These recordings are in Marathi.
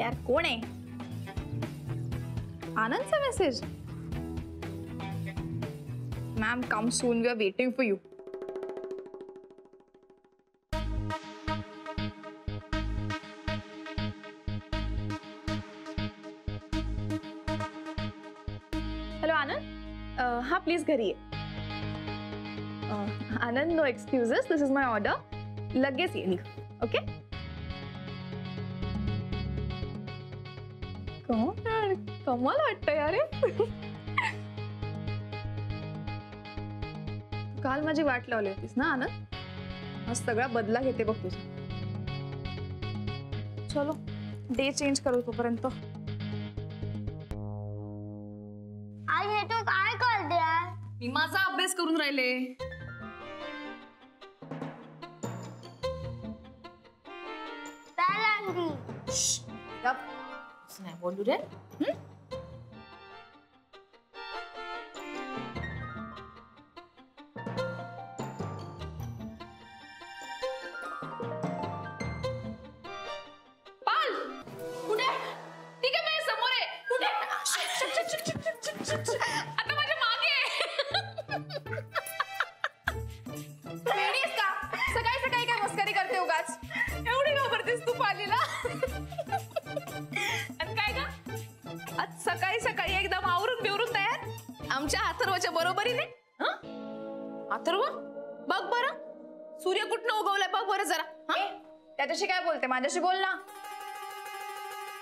यार कोण आहे? आनंदचा message. Ma'am come soon, we are waiting for you. Hello Anand, हा प्लीज घरी ये. Anand no excuses, this is my order. लगेच ये. ओके. कमाल वाटतं यार. काल माझी वाट लावली होतीस ना आनंद, आज सगळा बदला घेते बघ तुझा. चलो डे चेंज करू तोपर्यंत. आज हे तू काय करते? मी माझा अभ्यास करून राहिले. नाही बोलू रे. पाल कुठे? ठीक आहे मी समोर आहे. कुठे? आता माझ्या मागे. वेडीस का? सकाळी सकाळी काय मस्करी करते उगाच? एवढी घाबरतेस तू पालीला? आज सकाळी सकाळी एकदम आवरून बिवरून तयार, आमच्या अथर्वच्या बरोबरीने. अथर्व बघ बरं, सूर्य कुठनं उगवलाय बघ बरं जरा. त्याच्याशी काय बोलते? माझ्याशी बोल ना.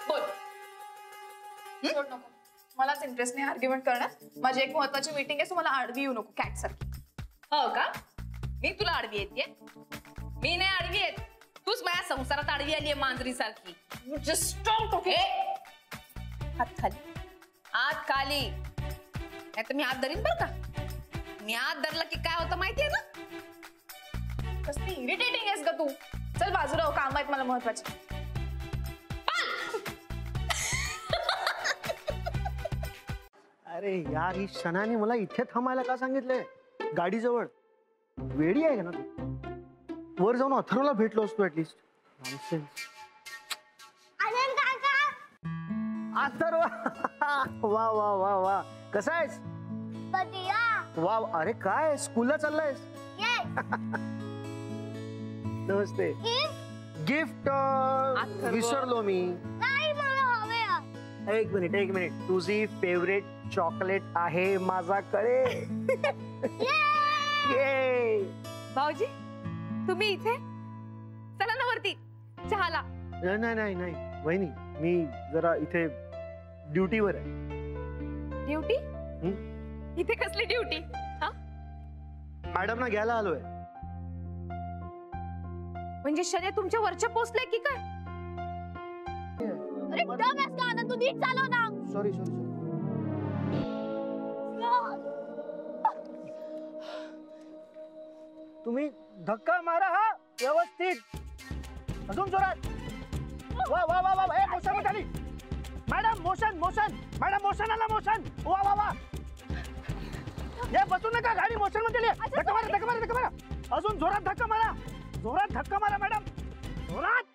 बोल. सोड नको, मलाच इंटरेस्ट नाही आर्ग्युमेंट करण्यात. माझी एक महत्वाची मीटिंग आहे, सो मला आडवी येऊ नको कॅट सारखी. हो का? मी तुला आडवी येते? मी नाही आडवी येत, तूच माझ्या संसारात आडवी आली आहे मांजरी सारखी. Just stop. ओके, हात खाली, हात खाली, नाही तर मी हात धरीन बर का. मी हात धरला की काय होतं माहितीये ना? कसली इरिटेटिंग आहेस ग तू. चल बाजूला, काम आहेत मला महत्वाचे. अरे यार, ही शनाने मला इथे थांबायला का सांगितलंय? गाडीजवळ वेडी आहे का ना तू? वर जाऊन अथर्वला भेटलो असतो ऍटलीस्ट. नॉनसेन्स. अथर्व, वा वा वा वा, कसा आहेस? वा, अरे काय स्कूलला चाललायस? नमस्ते. गिफ्ट विसरलो मी. एक मिनिट, तुझी फेवरेट चॉकलेट आहे माझ्याकडे. भाऊजी तुम्ही इथे? चला ना वरती चहाला. नाही वहिनी, मी जरा इथे ड्युटीवर आहे. ड्युटी? इथे कसली ड्युटी? मॅडम ना घ्यायला आलोय. म्हणजे शने तुमच्या वरच्या पोस्टला की काय? अरे डम आहेस का आनंद? तू नीट चालव ना. सॉरी. तुम्ही धक्का मारा हा व्यवस्थित, अजून जोरात. वा वा वा वा, मोशन खाली. Madam motion. मॅडम मोशन आला, मोशन. वा वा वा. हे बसू नका, गाडी मोशन मध्ये. धक्का मारा. अजून जोरात धक्का मारा मॅडम, जोरात.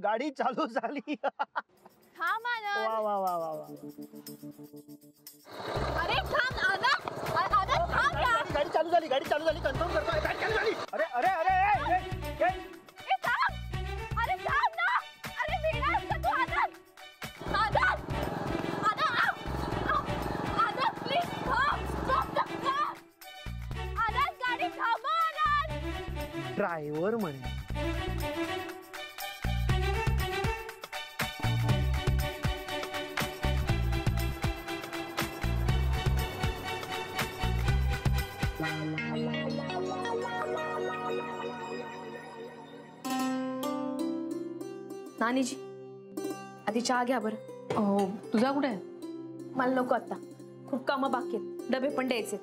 गाडी चालू झाली. थांब आनंद. वा वा वा वा वा. अरे थांब आनंद, थांब यार. गाडी चालू झाली, कन्फर्म करतोय. गाडी चालू झाली. अरे अरे थांब ना. अरे वेडा आहेस का तू आनंद? आनंद प्लीज थांब. Stop the car. आनंद गाडी थांबव आनंद. ड्रायव्हर म्हणे. नानीजी आधी चहा घ्या बरं. हो, तुझा कुठे आहे? मला नको आता, खूप कामं बाकी आहेत, डबे पण द्यायचे.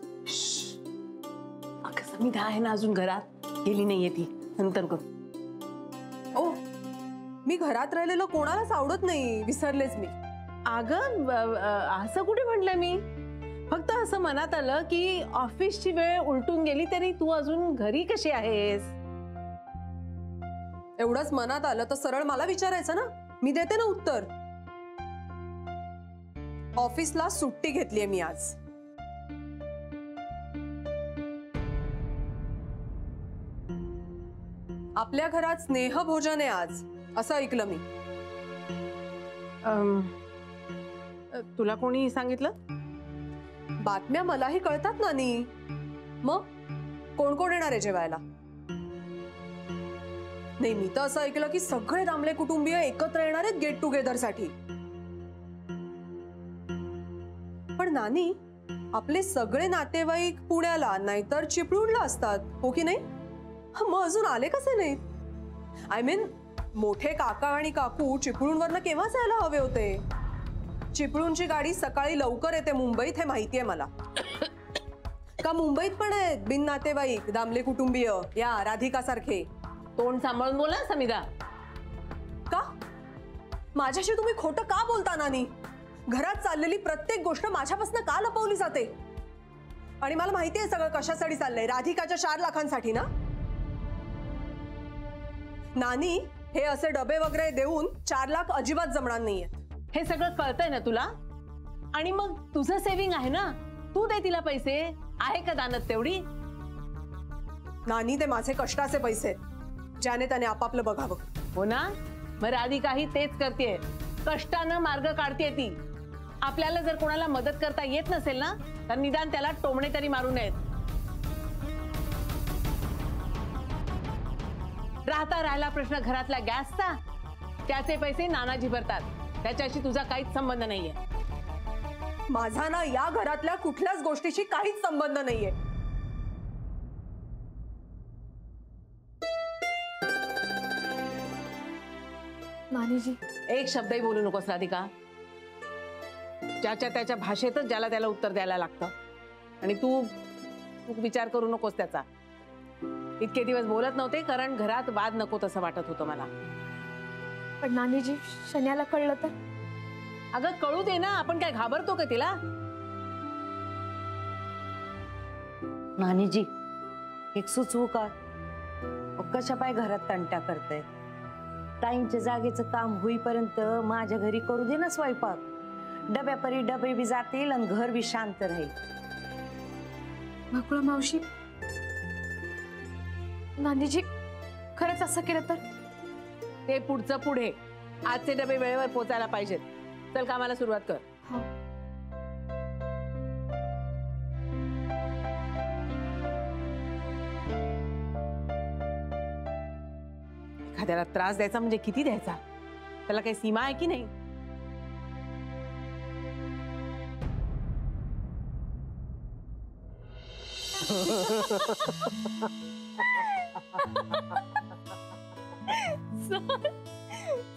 अगं समिधा आहे ना अजून घरात, गेली नाहीये ती, नंतर कर. ओ, मी घरात राहिलेलं कोणालाच आवडत नाही, विसरलेच मी. अगं असं कुठे म्हटलं मी? फक्त असं मनात आलं की ऑफिसची वेळ उलटून गेली तरी तू अजून घरी कशी आहेस? एवढंच मनात आलं तर सरळ मला विचारायचं ना. मी देते ना उत्तर. ऑफिसला सुट्टी घेतलीये मी आज. आपल्या घरात स्नेहभोजन आहे आज, असं ऐकलं मी. तुला कोणी सांगितलं? बातम्या मलाही कळतात नानी. मग कोण कोण येणार आहे जेवायला? नाही, मी तर असं ऐकलं की सगळे दामले कुटुंबीय एकत्र येणार आहेत गेट टुगेदर साठी. पण नानी, आपले सगळे नातेवाईक पुण्याला नाहीतर चिपळूणला असतात, हो की नाही? मग अजून आले कसे नाहीत? आय मीन, मोठे काका आणि काकू चिपळूणवरनं केव्हाच यायला हवे होते. चिपळूणची गाडी सकाळी लवकर येते मुंबईत, हे माहितीये मला. का मुंबईत पण आहेत बिन नातेवाईक दामले कुटुंबीय, या राधिका सारखे? तोंड सांभाळून बोला समिधा. का माझ्याशी तुम्ही खोटं का बोलता नानी? घरात चाललेली प्रत्येक गोष्ट माझ्यापासून का लपवली जाते? आणि मला माहितीये सगळं कशासाठी चाललंय, राधिकाच्या 4 लाखांसाठी ना? नानी, हे असे डबे वगैरे देऊन 4 लाख अजिबात जमणार नाहीये. हे सगळं कळतंय ना तुला? आणि मग तुझं सेव्हिंग आहे ना, तू दे तिला पैसे. आहे का दानत तेवढी? नानी, ते माझे कष्टाचे पैसे, ज्याने त्याने आपापलं बघावं. हो ना? मग राधिकाही तेच करतेय, कष्टानं मार्ग काढतेय ती. आपल्याला जर कोणाला मदत करता येत नसेल ना, तर निदान त्याला टोमणे तरी मारू नयेत. राहिला प्रश्न घरातल्या गॅसचा, त्याचे पैसे नानाजी भरतात. त्याच्याशी तुझा काहीच संबंध नाहीये. माझा ना या घरातल्या कुठल्याच गोष्टीशी काहीच संबंध नाहीये. नानीजी, एक शब्दही बोलू नकोस राधिका. ज्याच्या त्याच्या भाषेतच ज्याला त्याला उत्तर द्यायला लागतं. आणि तू विचार करू नकोस त्याचा. इतके दिवस बोलत नव्हते कारण घरात वाद नको तसं वाटत होतं मला. पण नानीजी, शन्याला कळलं तर? अगं कळू दे ना, आपण काय घाबरतो का तिला? नानीजी, एक सुचवू का? कशा पाय घरात तंटा करते? ताईंच्या जागेचं काम होईपर्यंत माझ्या घरी करू दे ना स्वयंपाक. डब्यापरी डबे बी जातील आणि घर बी शांत राहील. बकुळा मावशी, नानीजी खरंच असं केलं तर? ते पुढचं पुढे. आजचे डबे वेळेवर पोचायला पाहिजेत. चल कामाला सुरुवात कर. एखाद्याला त्रास द्यायचा म्हणजे किती द्यायचा? त्याला काही सीमा आहे की नाही?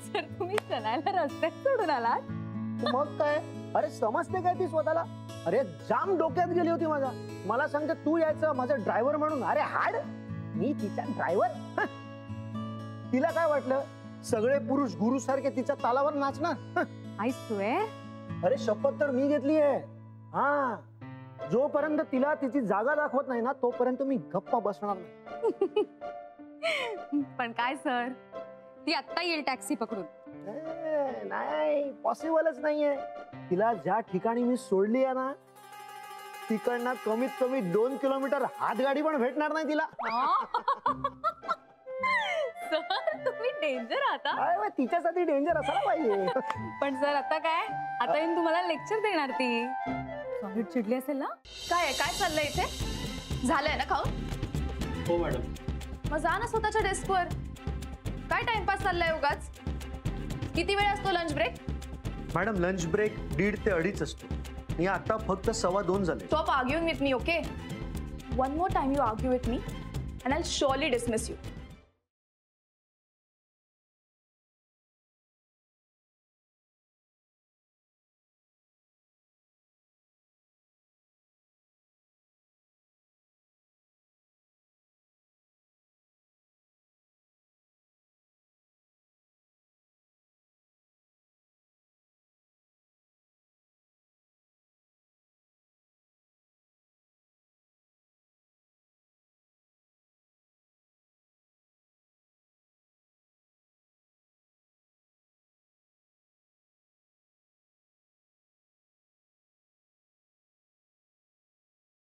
सर, तुम्ही चलायला रस्त्यात सोडून आलात? मग काय? अरे समजते काय ती स्वतःला? अरे जाम डोक्यात गेली होती माझा. मला सांगते तू यायचं माझं ड्रायव्हर म्हणून. अरे हाड, मी तिचा ड्रायव्हर? तिला काय वाटलं सगळे पुरुष गुरु सारखे तिच्या तालावर नाचणार? I swear. अरे शपथ तर मी घेतली आहे. हा, जोपर्यंत तिला तिची जागा दाखवत नाही ना तोपर्यंत मी गप्पा बसणार नाही. पण काय सर, ती आत्ता येईल टॅक्सी पकडून. नाही, पॉसिबलच नाहीये. तिला ज्या ठिकाणी मी सोडली आहे ना तिकडनं कमीत कमी 2 किलोमीटर हातगाडी पण भेटणार नाही तिला. सर, तुम्ही डेंजर आता. अरे तिच्यासाठी डेंजर असायला पाहिजे. पण सर आता काय? आता येऊन तुम्हाला लेक्चर देणार ती. सॉलिड चिडली असेल ना? काय आहे? काय चाललंय इथे? झालंय ना खाऊन? हो मॅडम. मग जा ना स्वतःच्या डेस्कवर. काय टाइमपास चाललाय उगाच? किती वेळ असतो lunch break? Madam lunch break 1.5 ते 2.5 असतो. मी आता फक्त 1:15 झाले. Stop arguing with me, okay? One more time you argue with me and I'll surely dismiss you.